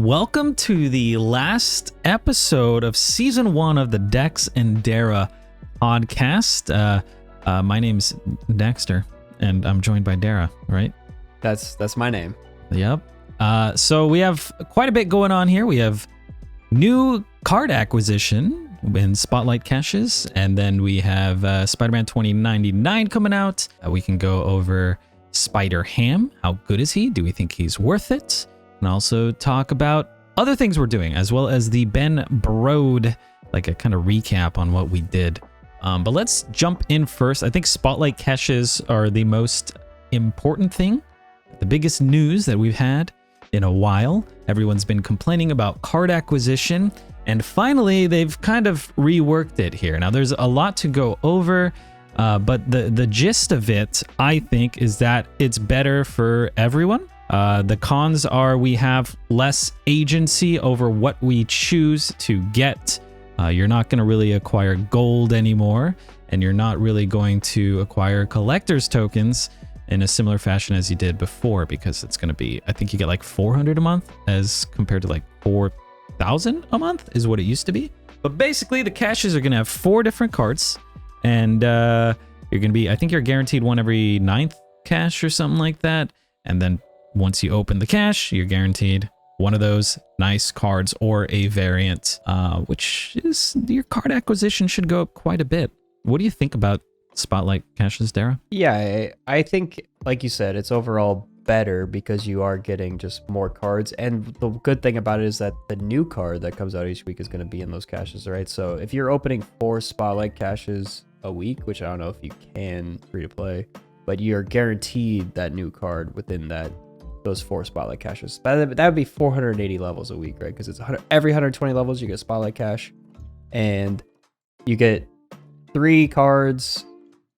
Welcome to the last episode of Season 1 of the Dekks and Dera podcast. My name's Dekkster, and I'm joined by Dera, right? That's my name. Yep. So we have quite a bit going on here. We have new card acquisition in Spotlight caches, and then we have Spiderman 2099 coming out. We can go over Spider-Ham. How good is he? Do we think he's worth it? And also talk about other things we're doing, as well as the Ben Brode, like a kind of recap on what we did. But let's jump in first. I think Spotlight caches are the most important thing, the biggest news that we've had in a while. Everyone's been complaining about card acquisition, and finally they've kind of reworked it here. Now there's a lot to go over, but the gist of it, I think, is that it's better for everyone. The cons are we have less agency over what we choose to get. You're not going to really acquire gold anymore, and you're not really going to acquire collector's tokens in a similar fashion as you did before, because it's going to be, I think you get like 400 a month as compared to like 4,000 a month is what it used to be. But basically the caches are going to have 4 different cards, and you're going to be, I think you're guaranteed one every 9th cache or something like that. And then once you open the cache, you're guaranteed one of those nice cards or a variant, which is, your card acquisition should go up quite a bit. What do you think about Spotlight caches, Dera? Yeah, I think, like you said, it's overall better because you are getting just more cards. And the good thing about it is that the new card that comes out each week is going to be in those caches, right? So if you're opening 4 Spotlight caches a week, which I don't know if you can free to play, but you're guaranteed that new card within those 4 Spotlight caches. That would be 480 levels a week, right? Because it's every 120 levels you get Spotlight cache, and you get 3 cards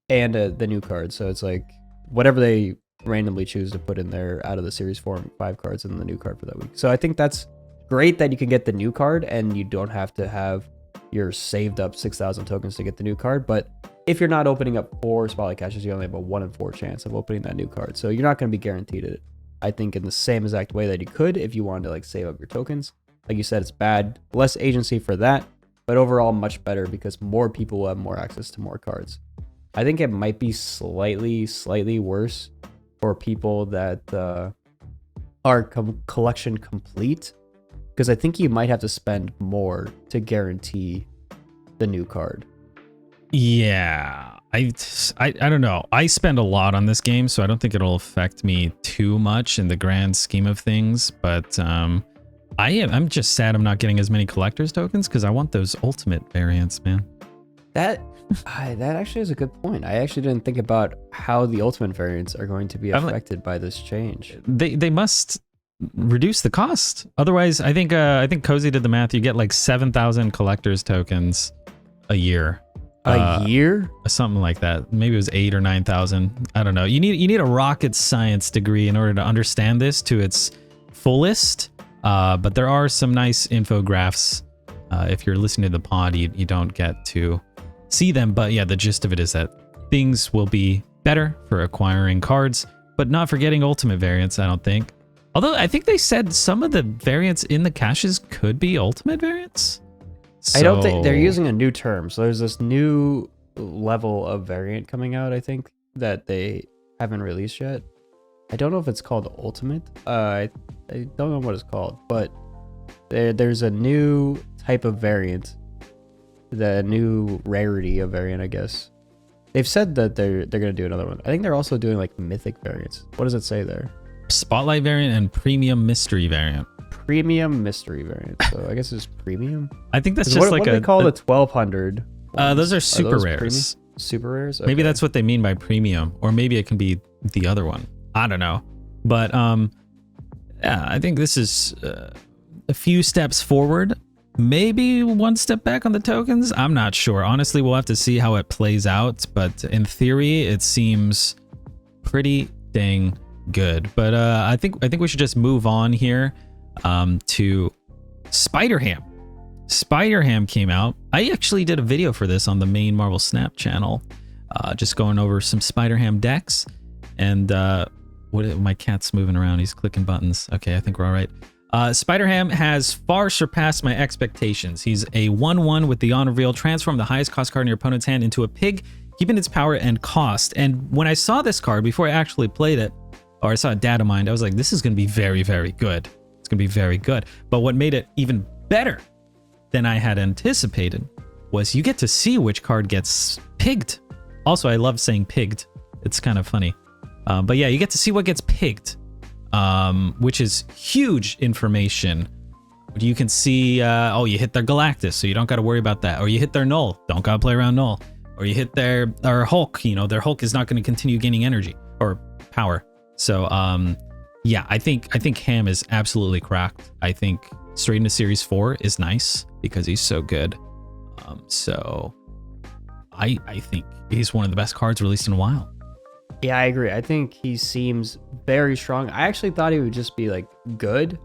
and the new card. So it's like whatever they randomly choose to put in there out of the series 4 and 5 cards and the new card for that week. So I think that's great that you can get the new card and you don't have to have your saved up 6,000 tokens to get the new card. But if you're not opening up 4 Spotlight caches, you only have a 1 in 4 chance of opening that new card. So you're not going to be guaranteed it, I think, in the same exact way that you could if you wanted to like save up your tokens. Like you said, it's bad, less agency for that, but overall much better because more people will have more access to more cards. I think it might be slightly worse for people that are collection complete, because I think you might have to spend more to guarantee the new card. Yeah, I don't know. I spend a lot on this game, so I don't think it'll affect me too much in the grand scheme of things. But I'm just sad I'm not getting as many collector's tokens because I want those ultimate variants, man. That actually is a good point. I actually didn't think about how the ultimate variants are going to be affected by this change. They must reduce the cost. Otherwise, I think Cozy did the math. You get like 7,000 collector's tokens a year. A year? Something like that. Maybe it was 8,000 or 9,000. I don't know. You need a rocket science degree in order to understand this to its fullest. But there are some nice infographics. If you're listening to the pod, you don't get to see them. But yeah, the gist of it is that things will be better for acquiring cards, but not for getting ultimate variants, I don't think. Although I think they said some of the variants in the caches could be ultimate variants. So, I don't think they're using a new term. So there's this new level of variant coming out, I think, that they haven't released yet. I don't know if it's called Ultimate. I don't know what it's called, but there's a new type of variant, the new rarity of variant, I guess. They've said that they're going to do another one. I think they're also doing like mythic variants. What does it say there? Spotlight variant and premium mystery variant. Premium mystery variant. So I guess it's premium. I think that's just what do they call the 1200? Those are super rares. Super rares? Okay. Maybe that's what they mean by premium, or maybe it can be the other one. I don't know. But yeah, I think this is a few steps forward, maybe 1 step back on the tokens. I'm not sure. Honestly, we'll have to see how it plays out. But in theory, it seems pretty dang good. But I think we should just move on here to Spider-Ham. Spider-Ham came out. I actually did a video for this on the main Marvel Snap channel, just going over some Spider-Ham decks. And my cat's moving around. He's clicking buttons. Okay, I think we're all right. Spider-Ham has far surpassed my expectations. He's a 1/1 with the on reveal. Transform the highest cost card in your opponent's hand into a pig, keeping its power and cost. And when I saw this card, before I actually played it, or I saw a data mined, I was like, this is going to be very, very good. It's going to be very good. But what made it even better than I had anticipated was you get to see which card gets pigged. Also, I love saying pigged. It's kind of funny. But yeah, you get to see what gets pigged. Which is huge information. You can see, oh, you hit their Galactus, so you don't got to worry about that. Or you hit their Null, don't got to play around Null. Or you hit their Hulk, you know, their Hulk is not going to continue gaining energy or power. So, yeah, I think Ham is absolutely cracked. I think straight into Series 4 is nice because he's so good. So I think he's one of the best cards released in a while. Yeah, I agree. I think he seems very strong. I actually thought he would just be like good,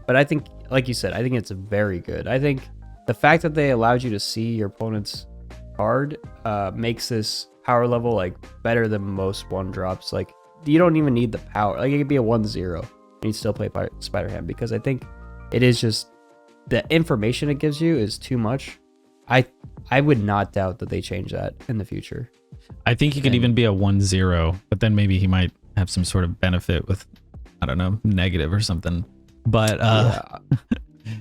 but I think, like you said, I think it's very good. I think the fact that they allowed you to see your opponent's card makes this power level like better than most 1-drops. Like you don't even need the power. Like it could be a 1/0 and you still play Spider-Ham, because I think it is just the information it gives you is too much. I would not doubt that they change that in the future. I think he could even be a 1/0, but then maybe he might have some sort of benefit with, I don't know, negative or something. But yeah.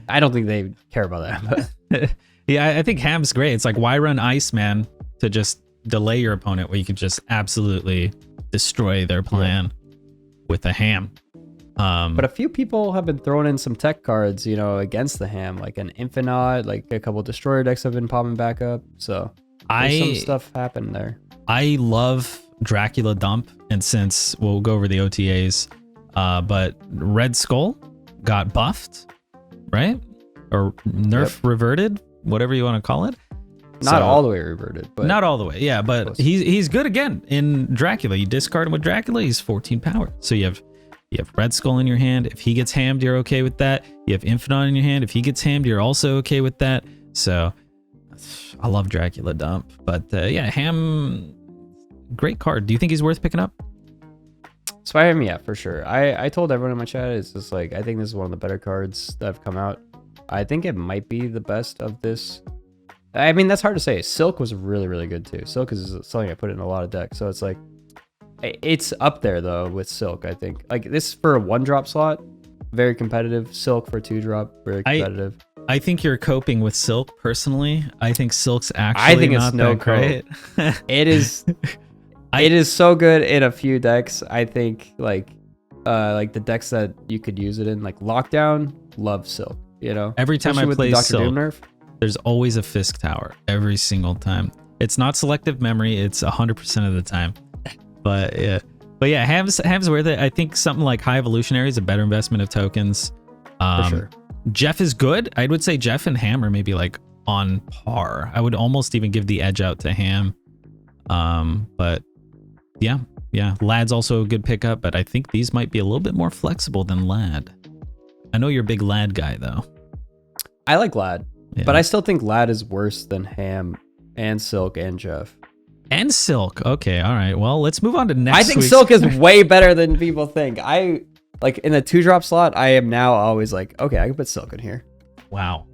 I don't think they care about that. But yeah, I think Ham's great. It's like, why run Iceman to just delay your opponent where you could just absolutely destroy their plan with a Ham? But a few people have been throwing in some tech cards, you know, against the Ham, like an Infinite, like a couple Destroyer decks have been popping back up. So there's some stuff happened there. I love Dracula Dump, and since we'll go over the OTAs, but Red Skull got buffed, right? Or nerf reverted, whatever you want to call it. Not all the way reverted, but not all the way, yeah. But he's good again in Dracula. You discard him with Dracula, he's 14 power. So you have Red Skull in your hand. If he gets hammed, you're okay with that. You have Infinite in your hand. If he gets hammed, you're also okay with that. So I love Dracula Dump. But yeah, Ham, great card. Do you think he's worth picking up? Spider-Man, yeah, for sure. I told everyone in my chat, it's just like, I think this is one of the better cards that have come out. I think it might be the best of this. I mean, that's hard to say. Silk was really, really good too. Silk is something I put in a lot of decks. So it's like, it's up there though with Silk, I think. Like this for a 1-drop slot, very competitive. Silk for a 2-drop, very competitive. I think you're coping with Silk personally. I think Silk's actually not that great. It is it is so good in a few decks. I think like the decks that you could use it in, like Lockdown, love Silk, you know. Every time I play Silk, nerf, there's always a Fisk Tower every single time. It's not selective memory, it's 100% of the time. But yeah, Ham's worth it. I think something like High Evolutionary is a better investment of tokens. For sure. Jeff is good. I would say Jeff and Ham are maybe like on par. I would almost even give the edge out to Ham. But yeah, Lad's also a good pickup, but I think these might be a little bit more flexible than Lad. I know you're a big Lad guy though. I like Lad, but I still think Lad is worse than Ham and Silk and Jeff. And Silk. Okay, all right. Well, let's move on to next. I think Silk is way better than people think. I like in the 2-drop slot, I am now always like, okay, I can put Silk in here. Wow.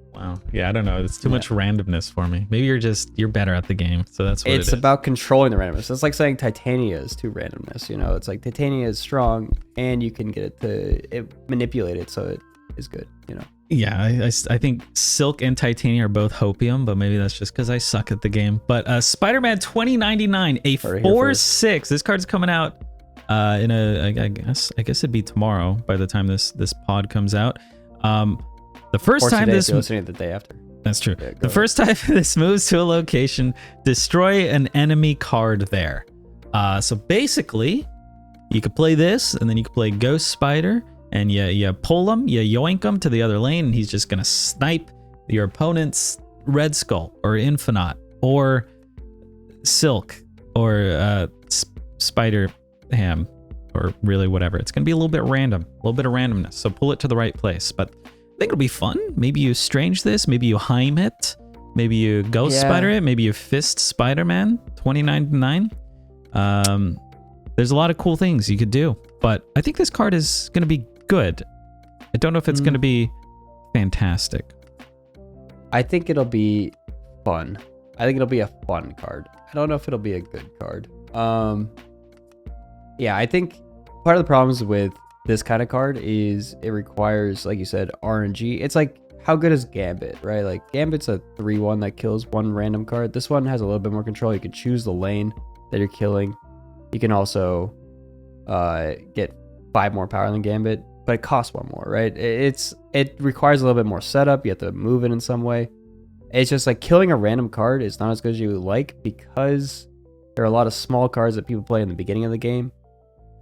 Yeah, I don't know. It's too much randomness for me. Maybe you're better at the game, so that's what it is. It's about controlling the randomness. It's like saying Titania is too randomness. You know, it's like Titania is strong, and you can get it to manipulate it, so it is good. You know. Yeah, I think Silk and Titania are both hopium, but maybe that's just because I suck at the game. But Spider-Man 2099, a 4/6. This card's coming out in I guess it'd be tomorrow by the time this pod comes out. The first time this, you're listening the day after. That's true. Yeah, the first time this moves to a location, destroy an enemy card there. So basically, you could play this, and then you could play Ghost Spider. And you pull him, you yoink him to the other lane, and he's just going to snipe your opponent's Red Skull or Infinite or Silk or Spider Ham or really whatever. It's going to be a little bit random, a little bit of randomness. So pull it to the right place. But I think it'll be fun. Maybe you Strange this, maybe you Heim it, maybe you Ghost Spider it, maybe you Fist Spider-Man 2099. There's a lot of cool things you could do. But I think this card is going to be good. I don't know if it's going to be fantastic. I think it'll be fun. I think it'll be a fun card. I don't know if it'll be a good card. Yeah, I think part of the problems with this kind of card is it requires, like you said, RNG. It's like, how good is Gambit, right? Like, Gambit's a 3/1 that kills one random card. This one has a little bit more control. You can choose the lane that you're killing. You can also get 5 more power than Gambit, but it costs 1 more, right? It requires a little bit more setup. You have to move it in some way. It's just like killing a random card is not as good as you would like, because there are a lot of small cards that people play in the beginning of the game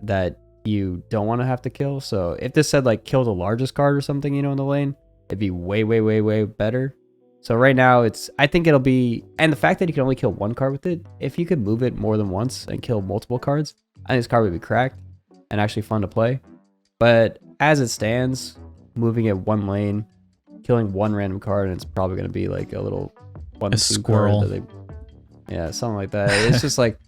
that you don't want to have to kill. So if this said like kill the largest card or something, in the lane, it'd be way, way, way, way better. So right now I think it'll be, and the fact that you can only kill 1 card with it, if you could move it more than once and kill multiple cards, I think this card would be cracked and actually fun to play. But as it stands, moving it 1 lane, killing 1 random card, and it's probably going to be like a little 1 squirrel. Yeah, something like that. It's just like,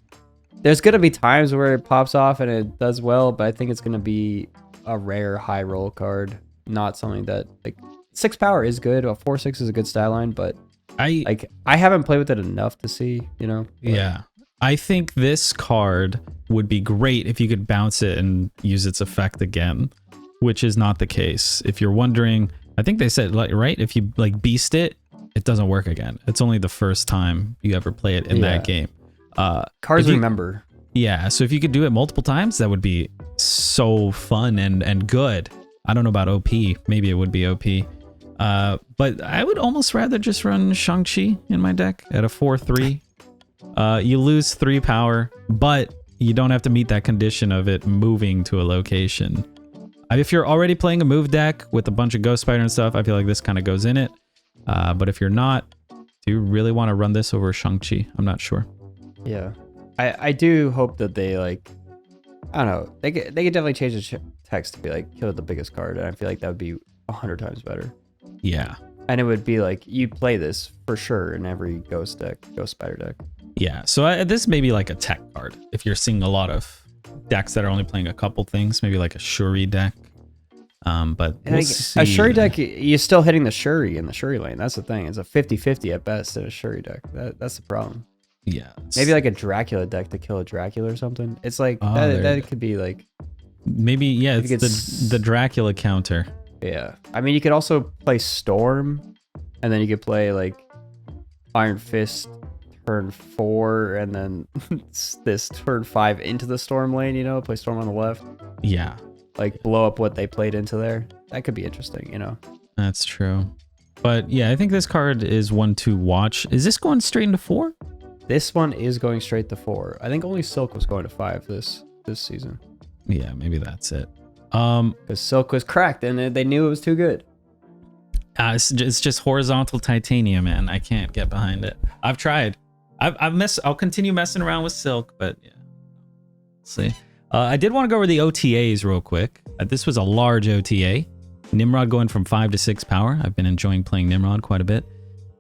there's going to be times where it pops off and it does well, but I think it's going to be a rare high roll card, not something that, like, 6 power is good. A 4/6 is a good style line, but I haven't played with it enough to see, but. Yeah. I think this card would be great if you could bounce it and use its effect again, which is not the case. If you're wondering, I think they said, like, right, if you like beast it, it doesn't work again. It's only the first time you ever play it in that game. Cards remember. Yeah, so if you could do it multiple times, that would be so fun and good. I don't know about OP. Maybe it would be OP. But I would almost rather just run Shang-Chi in my deck at a 4/3. You lose 3 power, but you don't have to meet that condition of it moving to a location. If you're already playing a move deck with a bunch of Ghost Spider and stuff, I feel like this kind of goes in it. But if you're not, do you really want to run this over Shang-Chi? I'm not sure. Yeah. I do hope that they, like, I don't know, they could definitely change the text to be like, kill the biggest card, and I feel like that would be 100 times better. Yeah. And it would be like, you play this for sure in every Ghost Spider deck. Yeah, so this may be like a tech card. If you're seeing a lot of decks that are only playing a couple things, maybe like a Shuri deck. But we'll see. A Shuri deck, you're still hitting the Shuri in the Shuri lane. That's the thing. It's a 50-50 at best in a Shuri deck. That's the problem. Yeah. Maybe like a Dracula deck to kill a Dracula or something. It's like, that could be like... Maybe, yeah, it's the Dracula counter. Yeah. I mean, you could also play Storm, and then you could play like Iron Fist turn 4, and then this turn 5 into the Storm lane, play Storm on the left. Yeah. Like blow up what they played into there. That could be interesting, That's true. But yeah, I think this card is one to watch. Is this going straight into 4? This one is going straight to 4. I think only Silk was going to 5 this season. Yeah, maybe that's it. Because Silk was cracked and they knew it was too good. It's just horizontal titanium, man. I can't get behind it. I've tried. I'll continue messing around with Silk, but yeah. Let's see. I did want to go over the OTAs real quick. This was a large OTA. Nimrod going from 5 to 6 power. I've been enjoying playing Nimrod quite a bit.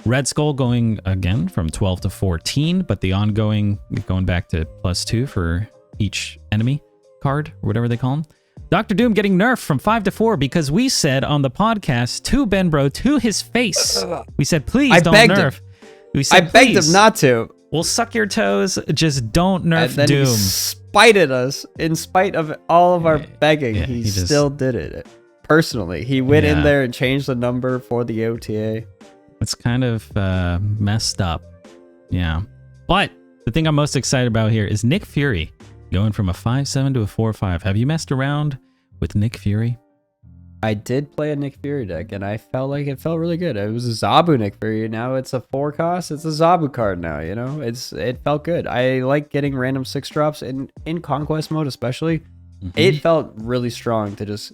Red Skull going again from 12 to 14, but the ongoing going back to +2 for each enemy card, or whatever they call them. Dr. Doom getting nerfed from 5 to 4 because we said on the podcast to Benbro, to his face, we said, please don't nerf. I begged him not to. We'll suck your toes, just don't nerf and then Doom. He spited us in spite of all of our begging. Yeah, he still did it personally. He went in there and changed the number for the OTA. It's kind of messed up. Yeah. But the thing I'm most excited about here is Nick Fury going from a 5/7 to a 4/5. Have you messed around with Nick Fury? I did play a Nick Fury deck, and I felt like it felt really good. It was a Zabu Nick Fury. Now it's a 4 cost. It's a Zabu card now, It felt good. I like getting random 6 drops in Conquest mode especially. Mm-hmm. It felt really strong to just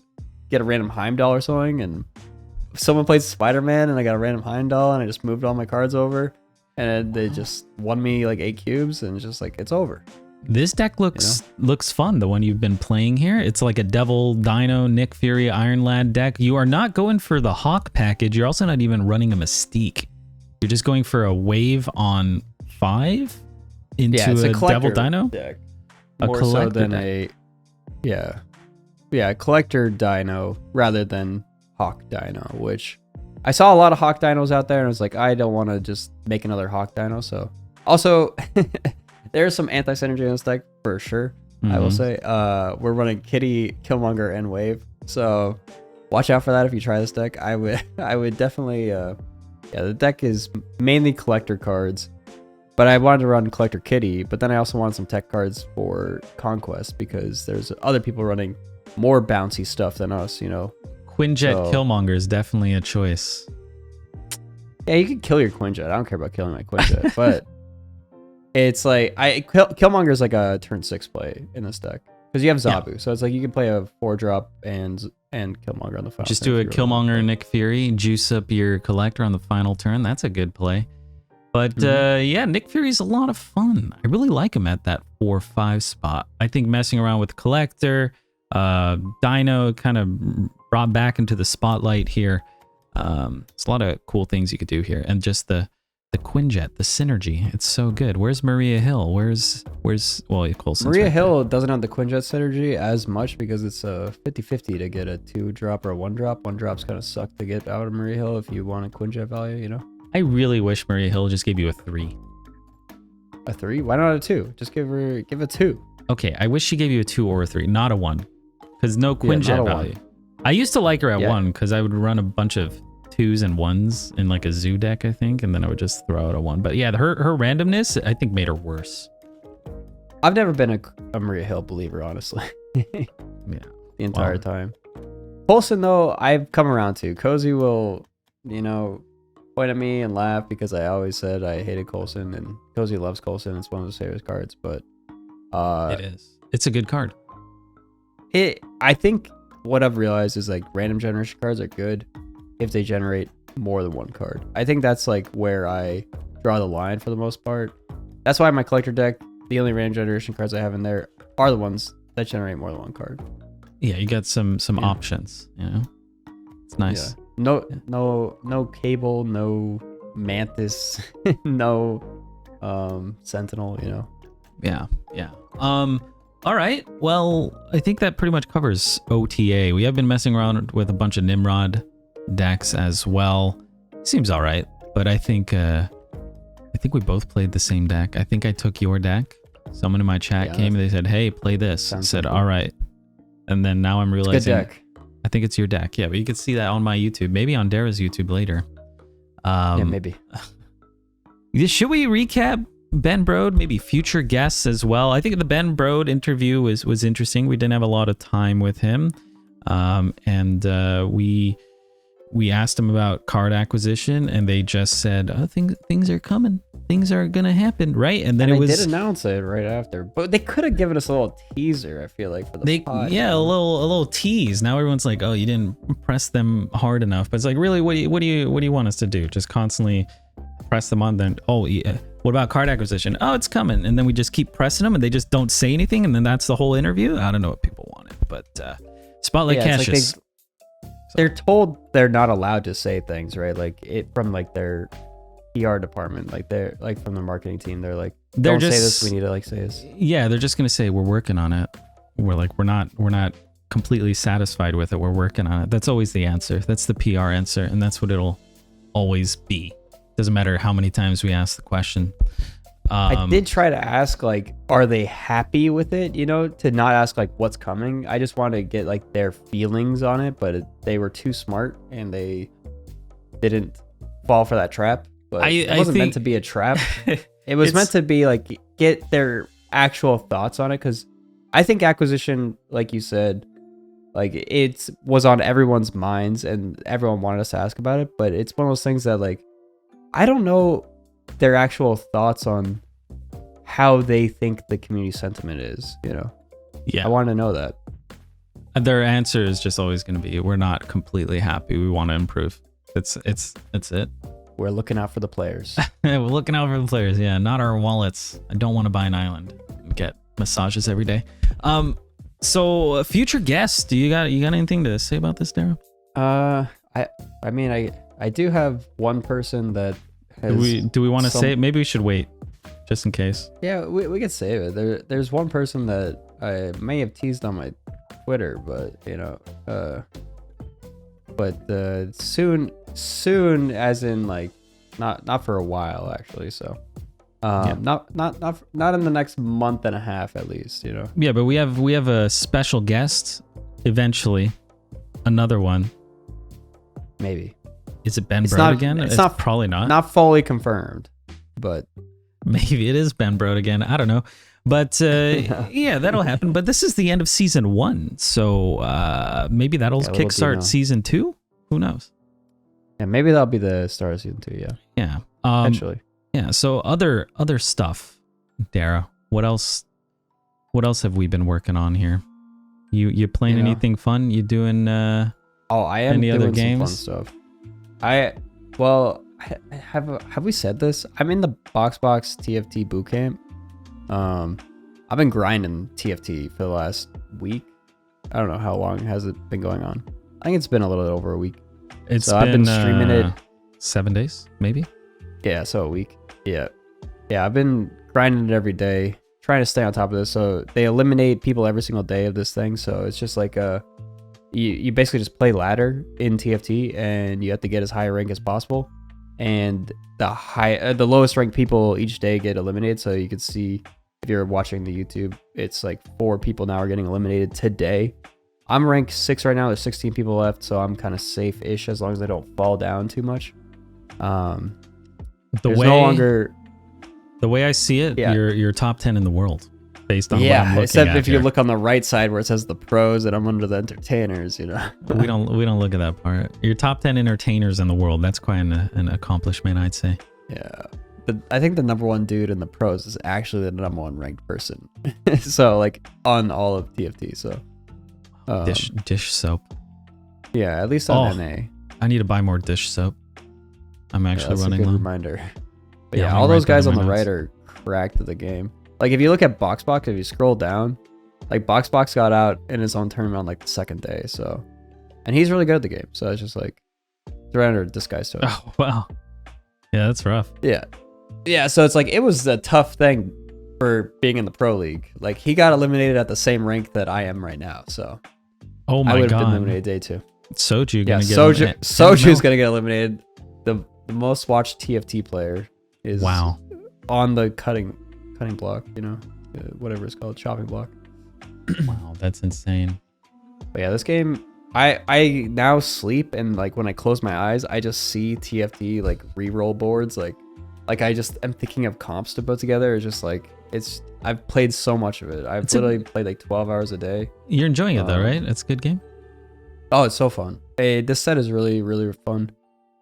get a random Heimdall or something, and someone played Spider-Man, and I got a random Heimdall, and I just moved all my cards over, and they just won me like 8 cubes, and it's just like, it's over. This deck looks fun, the one you've been playing here. It's like a Devil, Dino, Nick Fury, Iron Lad deck. You are not going for the Hawk package. You're also not even running a Mystique. You're just going for a wave on 5 into a Devil Dino? Deck. More so than a collector Dino rather than Hawk Dino, which I saw a lot of Hawk Dinos out there, and I was like, I don't want to just make another Hawk Dino. So also, there's some anti-synergy in this deck for sure. I will say, we're running Kitty, Killmonger, and Wave. So watch out for that if you try this deck. I would definitely, yeah, the deck is mainly collector cards, but I wanted to run Collector Kitty, but then I also wanted some tech cards for Conquest because there's other people running more bouncy stuff than us, you know. Quinjet Killmonger is definitely a choice. Yeah, you can kill your Quinjet. I don't care about killing my Quinjet, but it's like Killmonger is like a turn 6 play in this deck because you have Zabu, so it's like you can play a 4-drop and Killmonger on the final. Just do a Killmonger Nick Fury, juice up your collector on the final turn. That's a good play. But yeah, Nick Fury's a lot of fun. I really like him at that 4-5 spot. I think messing around with collector, Dino kind of brought back into the spotlight here. It's a lot of cool things you could do here, and just the Quinjet, the synergy, it's so good. Where's Maria Hill? Where's well, Coulson's Maria right Hill doesn't have the Quinjet synergy as much because it's a 50-50 to get a 2-drop or a 1-drop. 1-drops kind of suck to get out of Maria Hill if you want a Quinjet value, you know. I really wish Maria Hill just gave you a 3. A 3? Why not a 2? Just give a 2. Okay, I wish she gave you a 2 or a 3, not a 1, because no Quinjet value. I used to like her at 1 because I would run a bunch of 2s and 1s in like a zoo deck, I think, and then I would just throw out a 1. But yeah, her randomness, I think, made her worse. I've never been a Maria Hill believer, honestly. Yeah, the entire time. Coulson, though, I've come around to. Cozy will, you know, point at me and laugh because I always said I hated Coulson, and Cozy loves Coulson. It's one of his favorite cards, but it is. It's a good card. I think what I've realized is like random generation cards are good if they generate more than one card. I think that's like where I draw the line for the most part. That's why my collector deck, the only random generation cards I have in there are the ones that generate more than one card. Yeah, you got some options, you know? It's nice. Yeah. No Cable, no Mantis, no Sentinel, you know? Yeah. All right. Well, I think that pretty much covers OTA. We have been messing around with a bunch of Nimrod decks as well. Seems all right, but I think we both played the same deck. I think I took your deck. Someone in my chat came and they said, "Hey, play this." I said, "All right." And then now I'm realizing, it's a good deck. I think it's your deck. Yeah, but you can see that on my YouTube, maybe on Dera's YouTube later. Yeah, maybe. Should we recap Ben Brode, maybe future guests as well? I think the Ben Brode interview was interesting. We didn't have a lot of time with him, and we asked them about card acquisition, and they just said, "Oh, things are coming. Things are gonna happen, right?" And then they did announce it right after, but they could have given us a little teaser. I feel like for the pod. Yeah, a little tease. Now everyone's like, "Oh, you didn't press them hard enough." But it's like, really, what do you want us to do? Just constantly press them on? Then, oh, yeah. What about card acquisition? Oh, it's coming, and then we just keep pressing them, and they just don't say anything, and then that's the whole interview. I don't know what people wanted, but Spotlight Cassius. Like they're told they're not allowed to say things, right? Like from like their PR department, like they're like from the marketing team, they're like, don't say this, we need to like say this. Yeah, they're just gonna say we're working on it. We're not completely satisfied with it. We're working on it. That's always the answer. That's the PR answer, and that's what it'll always be. Doesn't matter how many times we ask the question. I did try to ask, like, are they happy with it? You know, to not ask like what's coming. I just wanted to get like their feelings on it, but they were too smart and they didn't fall for that trap. But it wasn't meant to be a trap. It was meant to be like get their actual thoughts on it, because I think acquisition, like you said, like it was on everyone's minds and everyone wanted us to ask about it. But it's one of those things that like I don't know their actual thoughts on how they think the community sentiment is, you know? Yeah. I want to know that. Their answer is just always going to be, we're not completely happy. We want to improve. That's it. We're looking out for the players. We're looking out for the players. Yeah. Not our wallets. I don't want to buy an island and get massages every day. So future guests, do you got anything to say about this, Dera? I mean, I do have one person that has... Do we want to say it? Maybe we should wait, just in case. Yeah, we could save it. There's one person that I may have teased on my Twitter, but, you know... but soon, as in like not for a while actually. So not in the next month and a half at least, you know. Yeah, but we have a special guest eventually, another one. Maybe. Is it Ben Brode again? It's not, probably not. Not fully confirmed, but maybe it is Ben Brode again. I don't know. But yeah, that'll happen. But this is the end of season 1, so maybe that'll kickstart season 2. Who knows? Yeah, maybe that'll be the start of season 2. Yeah. Yeah. Eventually. Yeah. So other stuff, Dera. What else have we been working on here? You playing anything fun? You doing? I am any doing other games? some fun stuff. Have we said this? I'm in the Box TFT bootcamp. I've been grinding TFT for the last week. I don't know how long has it been going on. I think it's been a little over a week. I've been streaming it 7 days, maybe. Yeah, so a week. Yeah. I've been grinding it every day, trying to stay on top of this. So they eliminate people every single day of this thing. So it's just like you basically just play ladder in TFT, and you have to get as high a rank as possible. And the lowest ranked people each day get eliminated. So you can see, if you're watching the YouTube, it's like 4 people now are getting eliminated today. I'm ranked 6 right now. There's 16 people left, so I'm kind of safe-ish as long as I don't fall down too much. The way I see it, you're top 10 in the world based on what I'm looking except at if you here. look on the right side where it says the pros and I'm under the entertainers, you know. we don't look at that part. You're top 10 entertainers in the world. That's quite an accomplishment, I'd say. Yeah. I think the number 1 dude in the pros is actually the number 1 ranked person. So like on all of TFT. So dish soap. Yeah, at least on NA. I need to buy more dish soap. I'm actually running low. Reminder. But yeah, all those guys on the right are cracked to the game. Like if you look at Boxbox, if you scroll down, like Boxbox got out in his own tournament on like the 2nd day. So, and he's really good at the game. So it's just like surrender disguise to it. Oh wow. Yeah, that's rough. Yeah, so it's like it was a tough thing for being in the pro league. Like he got eliminated at the same rank that I am right now. So oh my I would have god, been eliminated day 2. Soju gonna get Soju's gonna get eliminated. The most watched TFT player is on the cutting block. You know, whatever it's called, chopping block. Wow, that's insane. But yeah, this game. I now sleep, and like when I close my eyes, I just see TFT like reroll boards. Like I just am thinking of comps to put together. It's just like I've played so much of it. I've literally played like 12 hours a day. You're enjoying it though, right? It's a good game. Oh, it's so fun. This set is really, really fun.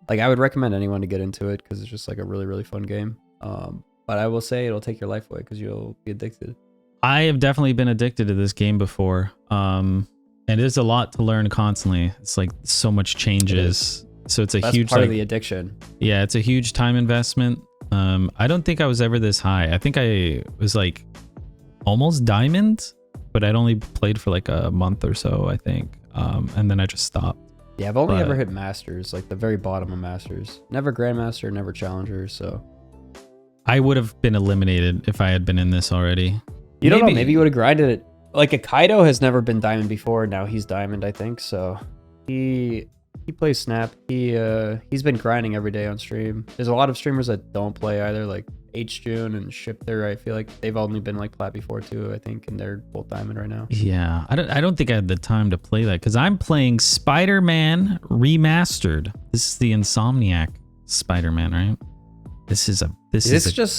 Like I would recommend anyone to get into it because it's just like a really, really fun game. But I will say it'll take your life away because you'll be addicted. I have definitely been addicted to this game before. And there's a lot to learn constantly. It's like so much changes. So it's That's huge part of the addiction. Yeah, it's a huge time investment. I don't think I was ever this high. I think I was like almost diamond, but I'd only played for like a month or so, I think. And then I just stopped. Yeah, I've only ever hit masters, like the very bottom of masters. Never grandmaster, never challenger. So I would have been eliminated if I had been in this already. You don't know. Maybe you would have grinded it. Like a Kaido has never been diamond before. Now he's diamond, I think. So he plays Snap. He's been grinding every day on stream. There's a lot of streamers that don't play either, like H-June and Shifter. I feel like they've only been like plat before too, I think, and they're both diamond right now. Yeah, I don't think I had the time to play that because I'm playing Spider-Man Remastered. This is the Insomniac Spider-Man, right? This is a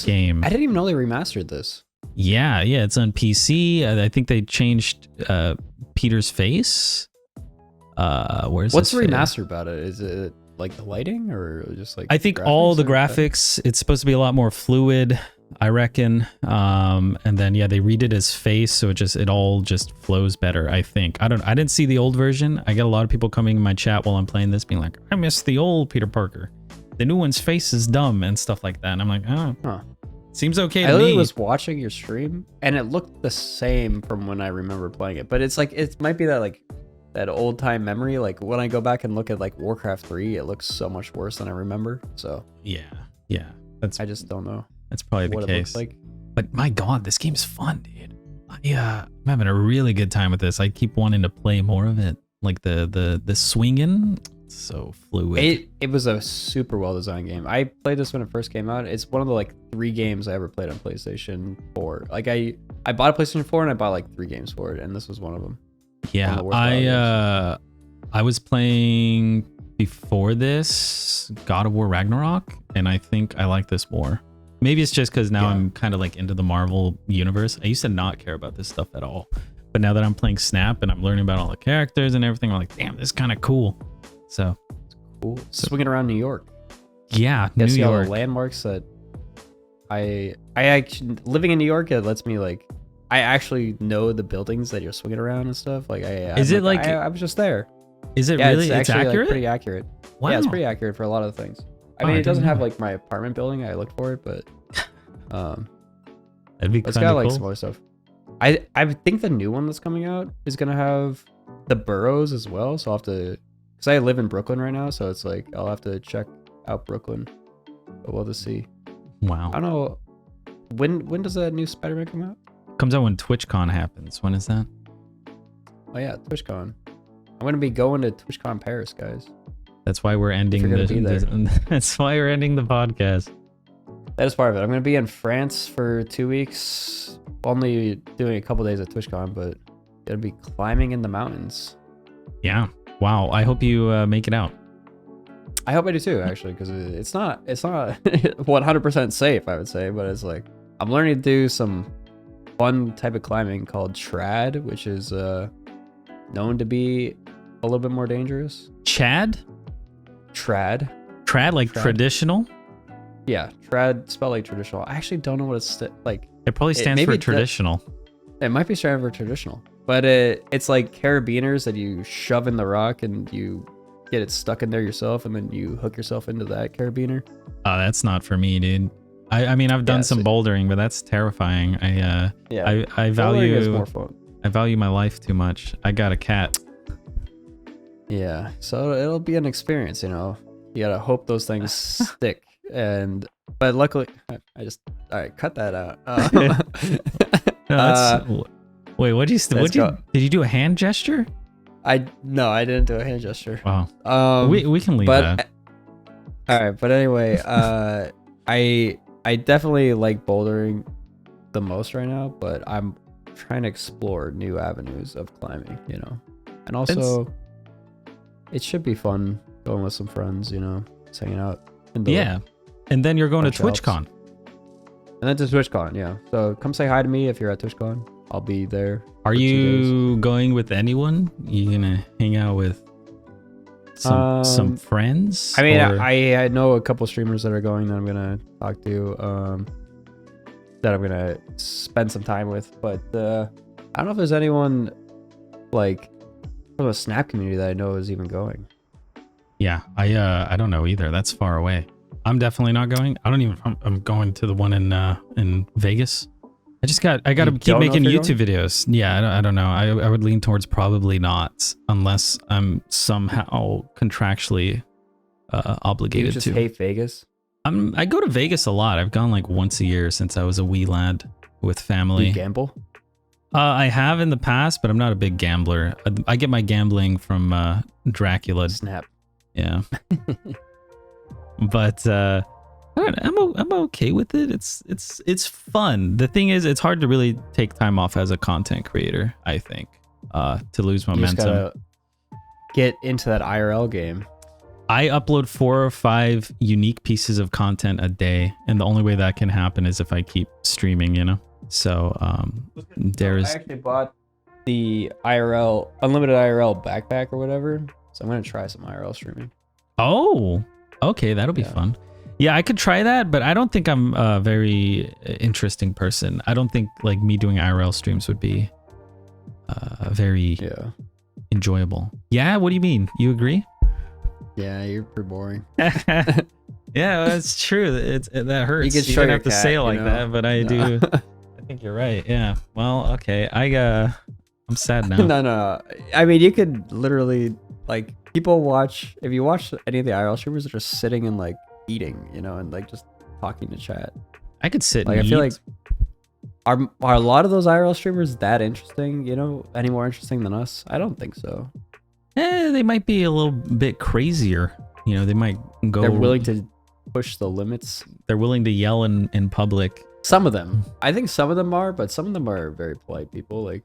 game. I didn't even know they remastered this. Yeah, it's on PC. I think they changed Peter's face. What's remastered about it? Is it like the lighting or just like? I think all the graphics. It's supposed to be a lot more fluid, I reckon. And then they redid his face, so it all just flows better. I think. I didn't see the old version. I get a lot of people coming in my chat while I'm playing this, being like, "I miss the old Peter Parker. The new one's face is dumb and stuff like that." And I'm like, "Oh, seems okay to me." I was watching your stream, and it looked the same from when I remember playing it. But it's like it might be that old time memory. Like when I go back and look at like Warcraft 3, it looks so much worse than I remember. So yeah, I just don't know. That's probably what the case. It looks like. But my God, this game's fun, dude. Yeah, I'm having a really good time with this. I keep wanting to play more of it. Like the swinging. so fluid. It was a super well designed game. I played this when it first came out. It's one of the like 3 games I ever played on PlayStation 4. Like I bought a PlayStation 4 and I bought like 3 games for it, and this was one of them. Yeah, I was playing before this God of War Ragnarok, and I think I like this more. Maybe it's just because now I'm kind of like into the Marvel universe. I used to not care about this stuff at all, but now that I'm playing Snap and I'm learning about all the characters and everything, I'm like, damn, this is kind of cool. So cool. Swinging around New York. Yeah, New see York. All the landmarks that I actually living in New York. It lets me like I actually know the buildings that you're swinging around and stuff. Like I was just there. Is it really? It's actually accurate. Like, pretty accurate. Wow. Yeah, it's pretty accurate for a lot of things. I mean, it doesn't have like my apartment building. I looked for it, but that'd be it's got like cool. some other stuff. I think the new one that's coming out is gonna have the boroughs as well. So I'll have to, because I live in Brooklyn right now, so it's like I'll have to check out Brooklyn. But we'll just see. Wow. I don't know when does that new Spider-Man come out? Comes out when TwitchCon happens. When is that? Oh yeah, TwitchCon. I'm gonna be going to TwitchCon Paris, guys. That's why we're ending that's why we're ending the podcast. That is part of it. I'm gonna be in France for 2 weeks. Only doing a couple days at TwitchCon, but gonna be climbing in the mountains. Yeah. Wow. I hope you make it out. I hope I do too, actually, because it's not 100% safe, I would say, but it's like I'm learning to do some fun type of climbing called trad, which is known to be a little bit more dangerous. Trad like Trad. Traditional. Yeah, trad spelled like traditional. I actually don't know what it's like. It probably stands for traditional. It might be standing for traditional, but it's like carabiners that you shove in the rock and you get it stuck in there yourself, and then you hook yourself into that carabiner. Oh, that's not for me, dude. I mean, I've done some bouldering, but that's terrifying. I value is more fun. I value my life too much. I got a cat. Yeah, so it'll be an experience, you know. You gotta hope those things stick, but luckily, all right, cut that out. Wait, did you do a hand gesture? No, I didn't do a hand gesture. Wow. We can leave that. All right, but anyway, I definitely like bouldering the most right now, but I'm trying to explore new avenues of climbing, you know. And also it should be fun going with some friends, you know, just hanging out. And then you're going to TwitchCon. And then to TwitchCon, yeah. So come say hi to me if you're at TwitchCon. I'll be there. Are you going with anyone? You gonna hang out with some friends? I mean, I know a couple streamers that are going that I'm gonna talk to, that I'm gonna spend some time with. But I don't know if there's anyone like from the Snap community that I know is even going. Yeah, I don't know either. That's far away. I'm definitely not going. I'm going to the one in Vegas. I got to keep making YouTube videos. Yeah, I don't know. I would lean towards probably not, unless I'm somehow contractually obligated to. You just hate Vegas? I go to Vegas a lot. I've gone like once a year since I was a wee lad with family. You gamble? I have in the past, but I'm not a big gambler. I get my gambling from Dracula. Snap. Yeah. But I'm okay with it. It's fun. The thing is, it's hard to really take time off as a content creator, I think, to lose momentum. You just gotta get into that IRL game. I upload 4 or 5 unique pieces of content a day, and the only way that can happen is if I keep streaming, you know. So I actually bought the unlimited IRL backpack or whatever, so I'm gonna try some IRL streaming. Oh, okay, that'll be fun. Yeah, I could try that, but I don't think I'm a very interesting person. I don't think like me doing IRL streams would be very enjoyable. Yeah, what do you mean? You agree? Yeah, you're pretty boring. Yeah, that's true. That hurts. You don't have to say it like that, but I do. I think you're right. Yeah. Well, okay. I'm sad now. No. I mean, you could literally like people watch. If you watch any of the IRL streamers, they're just sitting and like eating, you know, and like just talking to chat. I could sit. Like and I feel eat. like are a lot of those IRL streamers that interesting? You know, any more interesting than us? I don't think so. They might be a little bit crazier. You know, they might go. They're willing to push the limits. They're willing to yell in public. Some of them. I think some of them are, but some of them are very polite people. Like,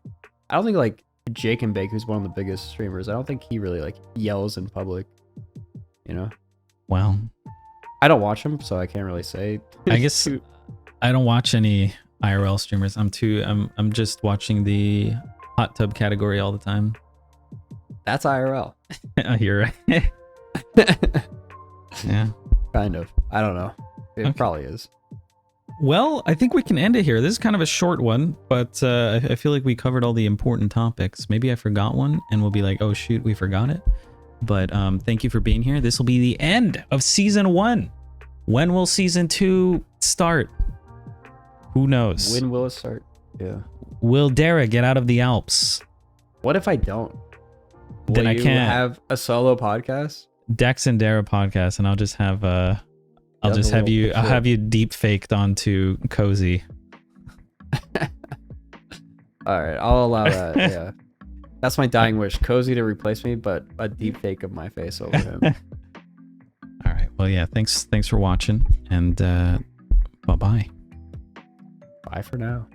I don't think like Jake and Bake, who's one of the biggest streamers, I don't think he really like yells in public. You know? Well, I don't watch him, so I can't really say. I guess I don't watch any IRL streamers. I'm just watching the hot tub category all the time. That's IRL. You're right. Yeah. Kind of. I don't know. It probably is. Well, I think we can end it here. This is kind of a short one, but I feel like we covered all the important topics. Maybe I forgot one and we'll be like, oh shoot, we forgot it. But thank you for being here. This will be the end of season 1. When will season 2 start? Who knows? When will it start? Yeah. Will Dera get out of the Alps? What if I don't? Then Will I can't have a solo podcast. Dekks and Dera podcast, and I'll just have I'll have you deep faked onto Cozy. All right, I'll allow that. Yeah, that's my dying wish. Cozy to replace me, but a deep fake of my face over him. All right. Well, yeah. Thanks for watching, and bye bye. Bye for now.